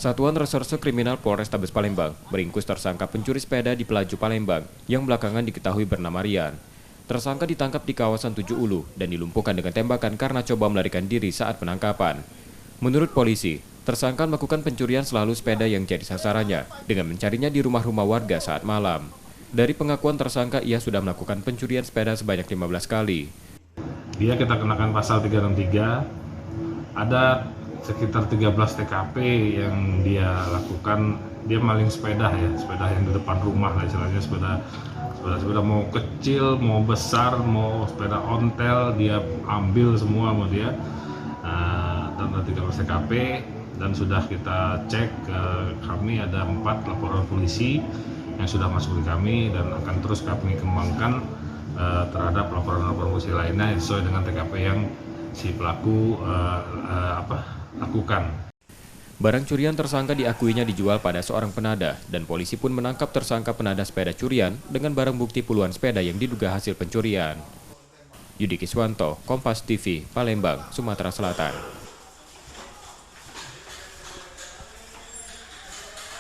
Satuan Reserse Kriminal Polrestabes Palembang meringkus tersangka pencuri sepeda di Pelaju Palembang yang belakangan diketahui bernama Rian. Tersangka ditangkap di kawasan Tujuh Ulu dan dilumpuhkan dengan tembakan karena coba melarikan diri saat penangkapan. Menurut polisi, tersangka melakukan pencurian selalu sepeda yang jadi sasarannya dengan mencarinya di rumah-rumah warga saat malam. Dari pengakuan tersangka, ia sudah melakukan pencurian sepeda sebanyak 15 kali. Dia kita kenakan pasal 363, ada sekitar 13 TKP yang dia lakukan. Dia maling sepeda ya, sepeda yang di depan rumah lah istilahnya, sepeda mau kecil, mau besar, mau sepeda ontel, dia ambil semua sama dia. Dan ada 13 TKP dan sudah kita cek, kami ada 4 laporan polisi yang sudah masuk di kami dan akan terus kami kembangkan terhadap laporan-laporan polisi lainnya sesuai dengan TKP yang si pelaku lakukan. Barang curian tersangka diakuinya dijual pada seorang penadah dan polisi pun menangkap tersangka penadah sepeda curian dengan barang bukti puluhan sepeda yang diduga hasil pencurian. Yudi Kiswanto, Kompas TV, Palembang, Sumatera Selatan.